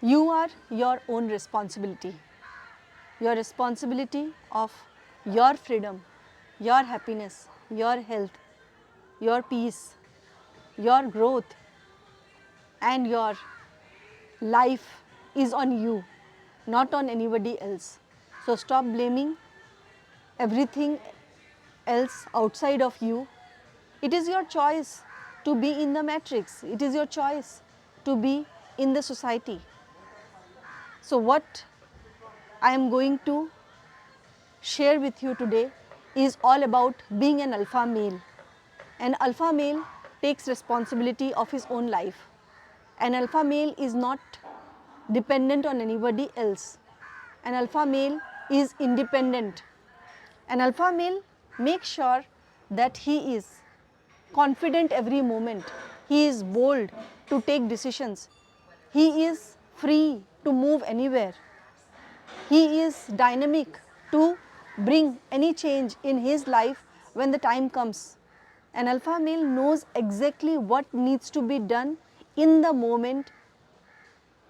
You are your own responsibility. Your responsibility of your freedom, your happiness, your health, your peace, your growth, and your life is on you, not on anybody else. So stop blaming everything else outside of you. It is your choice to be in the matrix. It is your choice to be in the society. So what I am going to share with you today is all about being an alpha male. An alpha male takes responsibility of his own life. An alpha male is not dependent on anybody else. An alpha male is independent. An alpha male makes sure that he is confident every moment. He is bold to take decisions. He is free to move anywhere. He is dynamic to bring any change in his life when the time comes. An alpha male knows exactly what needs to be done in the moment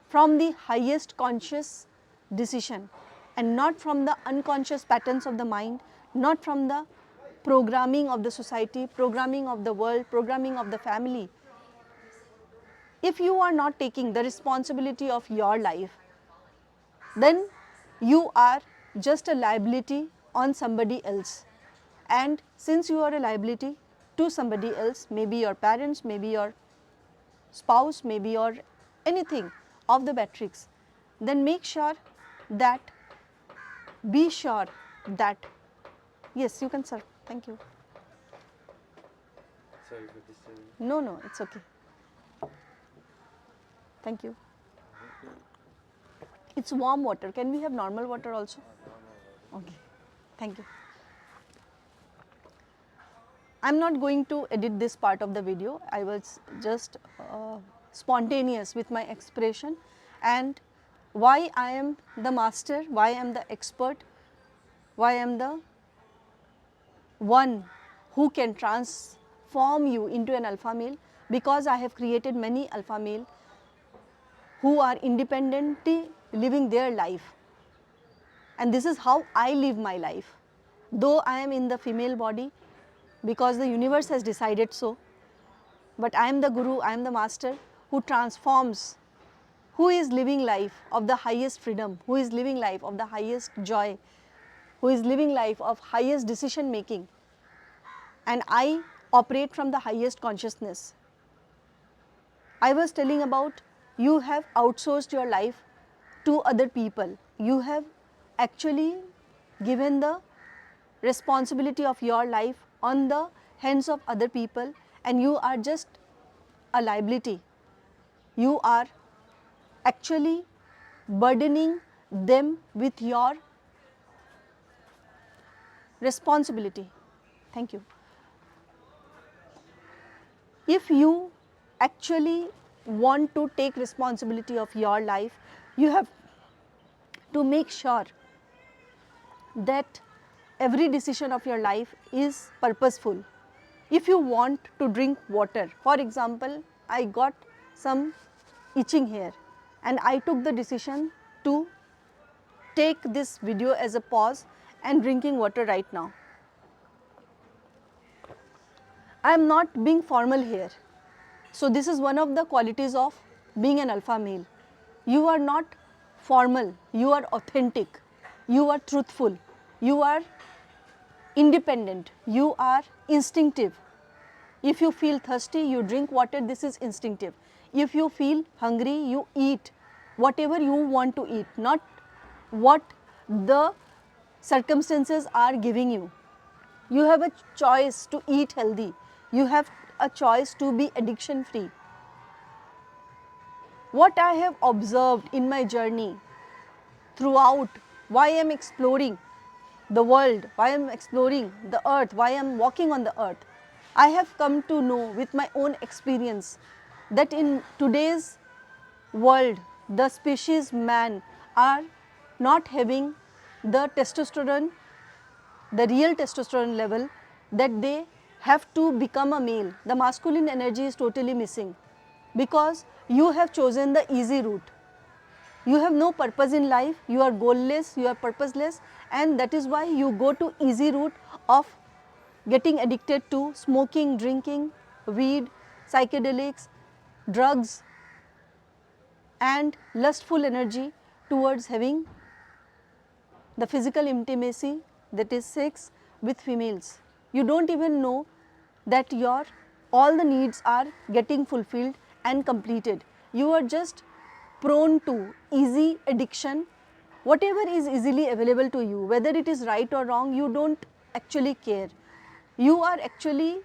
from the highest conscious decision and not from the unconscious patterns of the mind, not from the programming of the society, programming of the world, programming of the family. If you are not taking the responsibility of your life, then you are just a liability on somebody else. And since you are a liability to somebody else, maybe your parents, maybe your spouse, maybe your anything of the matrix, then make sure that, be sure that, yes, you can serve. Thank you. Sorry for disturbing. No, no, it's okay. Thank you. It's warm water. Can we have normal water also? Okay. Thank you. I'm not going to edit this part of the video. I was just spontaneous with my expression, and why I am the master, why I am the expert, why I am the one who can transform you into an alpha male, because I have created many alpha male who are independently living their life. And this is how I live my life. Though I am in the female body because the universe has decided so, but I am the guru, I am the master who transforms, who is living life of the highest freedom, who is living life of the highest joy, who is living life of highest decision making. And I operate from the highest consciousness. I was telling about, you have outsourced your life to other people. You have actually given the responsibility of your life on the hands of other people, and you are just a liability. You are actually burdening them with your responsibility. Thank you. If you actually want to take responsibility of your life, you have to make sure that every decision of your life is purposeful. If you want to drink water, for example, I got some itching here and I took the decision to take this video as a pause and drinking water right now. I am not being formal here. So this is one of the qualities of being an alpha male. You are not formal, you are authentic, you are truthful, you are independent, you are instinctive. If you feel thirsty, you drink water, this is instinctive. If you feel hungry, you eat whatever you want to eat, not what the circumstances are giving you. You have a choice to eat healthy. You have a choice to be addiction free. What I have observed in my journey throughout, why I am exploring the world, why I am exploring the earth, why I am walking on the earth, I have come to know with my own experience that in today's world, the species man are not having the testosterone, the real testosterone level that they have to become a male. The masculine energy is totally missing because you have chosen the easy route. You have no purpose in life, you are goalless, you are purposeless, and that is why you go to easy route of getting addicted to smoking, drinking, weed, psychedelics, drugs, and lustful energy towards having the physical intimacy, that is sex, with females. You don't even know that your all the needs are getting fulfilled and completed. You are just prone to easy addiction. Whatever is easily available to you, whether it is right or wrong, you don't actually care. You are actually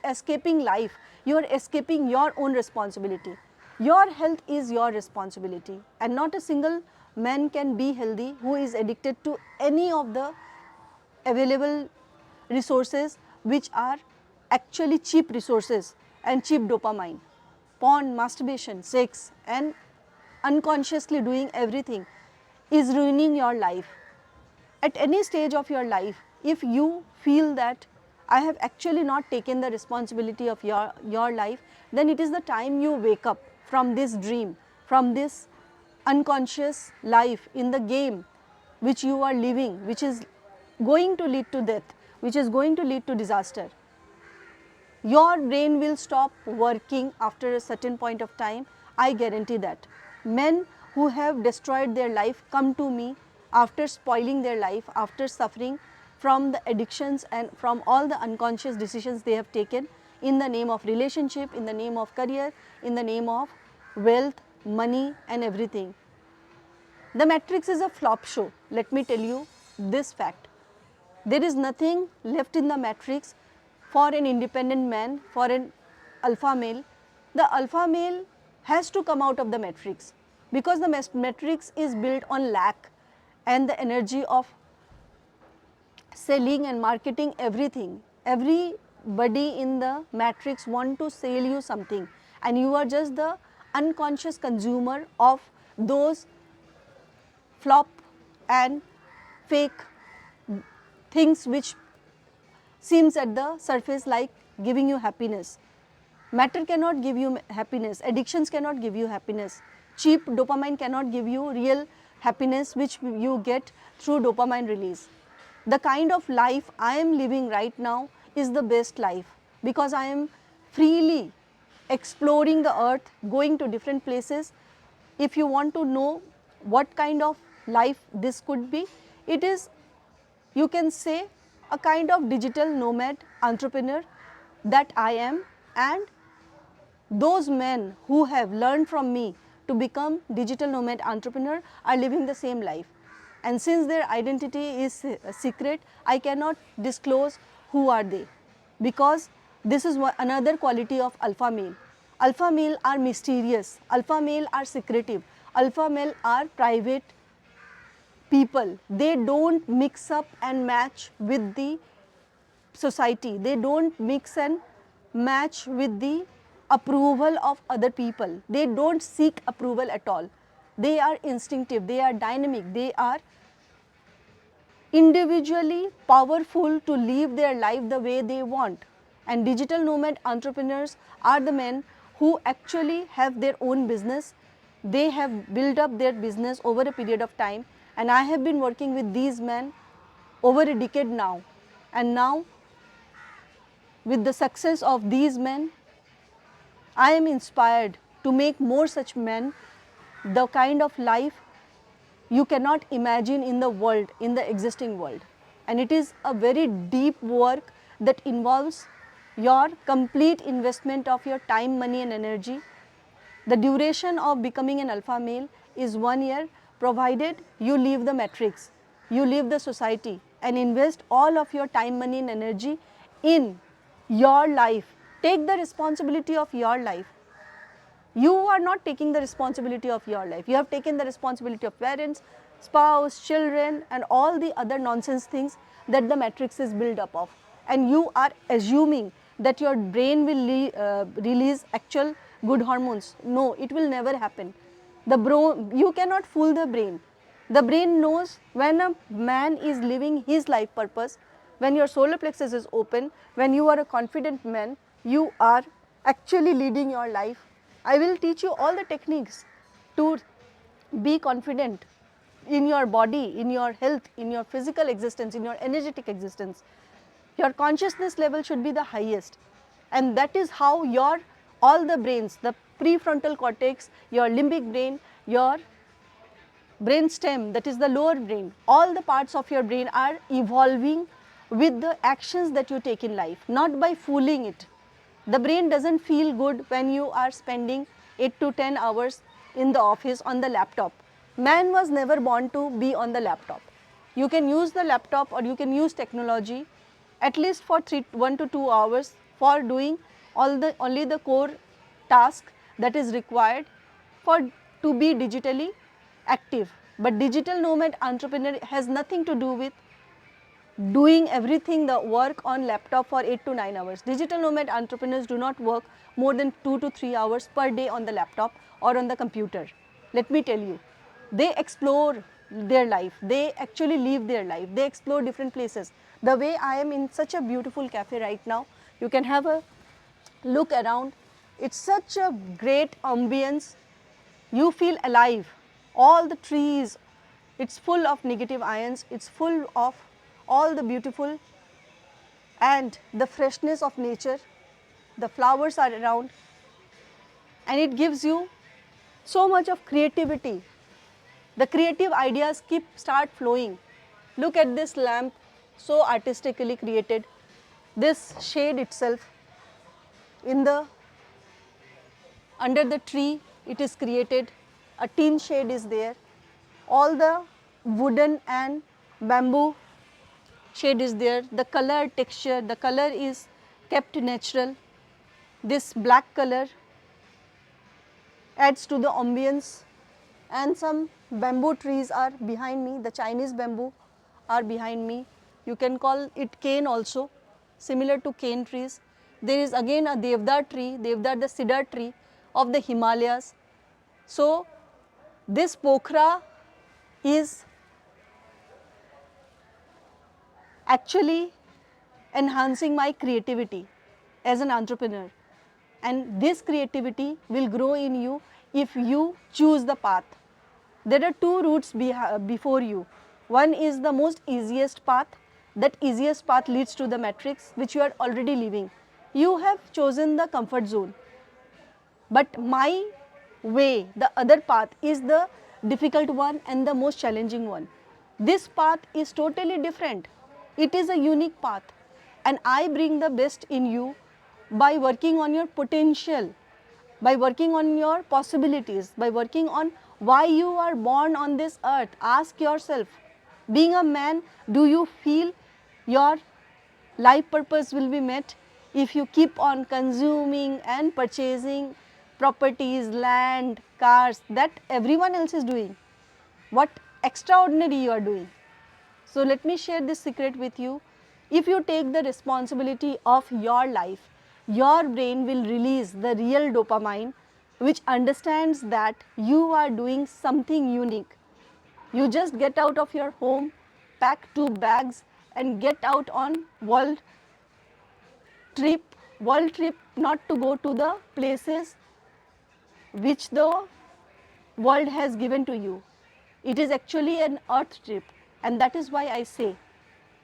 escaping life. You are escaping your own responsibility. Your health is your responsibility, and not a single man can be healthy who is addicted to any of the available resources which are actually cheap resources and cheap dopamine. Porn, masturbation, sex, and unconsciously doing everything is ruining your life. At any stage of your life, if you feel that I have actually not taken the responsibility of your life, then it is the time you wake up from this dream, from this unconscious life in the game which you are living, which is going to lead to death, which is going to lead to disaster. Your brain will stop working after a certain point of time, I guarantee that. Men who have destroyed their life come to me after spoiling their life, after suffering from the addictions and from all the unconscious decisions they have taken in the name of relationship, in the name of career, in the name of wealth, money, and everything. The Matrix is a flop show. Let me tell you this fact. There is nothing left in the Matrix for an independent man, for an alpha male. The alpha male has to come out of the Matrix, because the Matrix is built on lack and the energy of selling and marketing everything. Everybody in the Matrix want to sell you something, and you are just the unconscious consumer of those flop and fake things which seems at the surface like giving you happiness. Matter cannot give you happiness, addictions cannot give you happiness, cheap dopamine cannot give you real happiness which you get through dopamine release. The kind of life I am living right now is the best life, because I am freely exploring the earth, going to different places. If you want to know what kind of life this could be, it is, you can say, a kind of digital nomad entrepreneur that I am, and those men who have learned from me to become digital nomad entrepreneur are living the same life. And since their identity is secret, I cannot disclose who are they, because this is another quality of alpha male. Alpha male are mysterious, alpha male are secretive, alpha male are private people. They don't mix up and match with the society. They don't mix and match with the approval of other people. They don't seek approval at all. They are instinctive, they are dynamic, they are individually powerful to live their life the way they want. And digital nomad entrepreneurs are the men who actually have their own business. They have built up their business over a period of time, and I have been working with these men over a decade now. And now, with the success of these men, I am inspired to make more such men, the kind of life you cannot imagine in the world, in the existing world. And it is a very deep work that involves your complete investment of your time, money, and energy. The duration of becoming an alpha male is 1 year, provided you leave the matrix, you leave the society, and invest all of your time, money, and energy in your life. Take the responsibility of your life. You are not taking the responsibility of your life. You have taken the responsibility of parents, spouse, children, and all the other nonsense things that the matrix is built up of. And you are assuming that your brain will release actual good hormones. No, it will never happen. You cannot fool the brain. The brain knows when a man is living his life purpose, when your solar plexus is open, when you are a confident man, you are actually leading your life. I will teach you all the techniques to Be confident in your body, in your health, in your physical existence, in your energetic existence. Your consciousness level should be the highest, and that is how your all the brains, the prefrontal cortex, your limbic brain, your brain stem, that is the lower brain, all the parts of your brain are evolving with the actions that you take in life, not by fooling it. The brain doesn't feel good when you are spending 8 to 10 hours in the office on the laptop. Man was never born to be on the laptop. You can use the laptop or you can use technology at least for 1 to 2 hours for doing only the core task that is required for to be digitally active. But digital nomad entrepreneur has nothing to do with doing everything the work on laptop for 8 to 9 hours. Digital nomad entrepreneurs do not work more than 2 to 3 hours per day on the laptop or on the computer. Let me tell you, they explore their life, they actually live their life, they explore different places. The way I am in such a beautiful cafe right now, you can have a look around. It's such a great ambience. You feel alive. All the trees, it's full of negative ions, it's full of all the beautiful and the freshness of nature. The flowers are around and it gives you so much of creativity. The creative ideas start flowing. Look at this lamp, so artistically created. This shade itself in the under the tree, it is created. A tin shade is there. All the wooden and bamboo shade is there. The color texture, the color is kept natural. This black color adds to the ambience, and some bamboo trees are behind me. The Chinese bamboo are behind me. You can call it cane also, similar to cane trees. There is again a Devdar tree, Devdar the cedar tree of the Himalayas. So this pokhara is actually enhancing my creativity as an entrepreneur, and this creativity will grow in you if you choose the path. There are two routes before you. One is the most easiest path. That easiest path leads to the matrix which you are already living. You have chosen the comfort zone, but my way, the other path, is the difficult one and the most challenging one. This path is totally different. It is a unique path, and I bring the best in you by working on your potential, by working on your possibilities, by working on why you are born on this earth. Ask yourself, being a man, do you feel your life purpose will be met if you keep on consuming and purchasing properties, land, cars that everyone else is doing? What extraordinary you are doing. So let me share this secret with you. If you take the responsibility of your life, your brain will release the real dopamine, which understands that you are doing something unique. You just get out of your home, pack 2 bags and get out on world trip, not to go to the places which the world has given to you. It is actually an earth trip, and that is why I say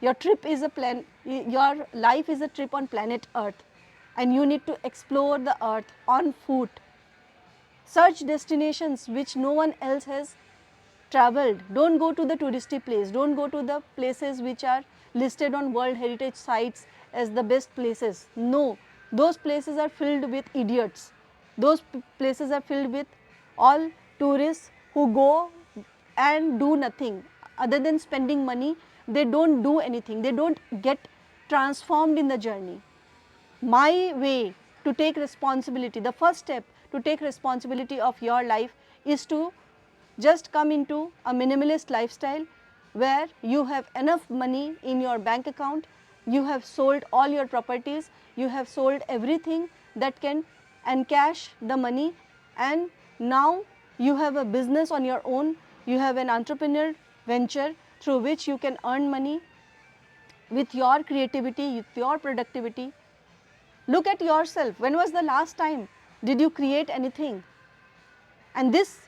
your trip is your life is a trip on planet earth, and you need to explore the earth on foot. Search destinations which no one else has traveled. Don't go to the touristy place. Don't go to the places which are listed on World Heritage Sites as the best places. No, those places are filled with idiots. Those places are filled with all tourists who go and do nothing other than spending money. They don't do anything. They don't get transformed in the journey. My way to take responsibility, the first step to take responsibility of your life is to just come into a minimalist lifestyle where you have enough money in your bank account, you have sold all your properties, you have sold everything that can encash the money, and now you have a business on your own, you have an entrepreneur venture through which you can earn money with your creativity, with your productivity. Look at yourself. When was the last time did you create anything? And this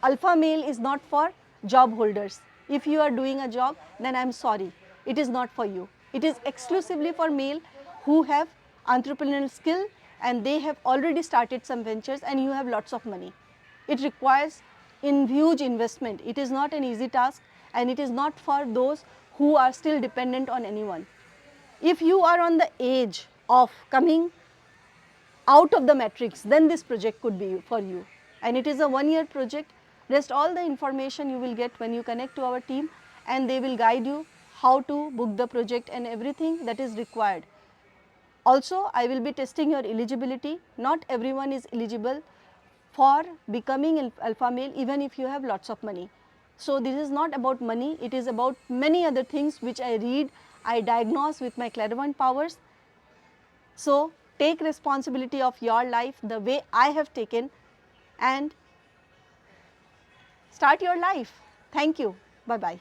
alpha male is not for job holders. If you are doing a job, then I am sorry, it is not for you. It is exclusively for male who have entrepreneurial skill and they have already started some ventures and you have lots of money. It requires huge investment. It is not an easy task and it is not for those who are still dependent on anyone. If you are on the edge of coming out of the matrix, then this project could be for you. And it is a 1-year project. Rest all the information you will get when you connect to our team, and they will guide you how to book the project and everything that is required. Also, I will be testing your eligibility. Not everyone is eligible for becoming alpha male even if you have lots of money. So, this is not about money, it is about many other things which I read, I diagnose with my clairvoyant powers. So, take responsibility of your life the way I have taken and start your life. Thank you. Bye-bye.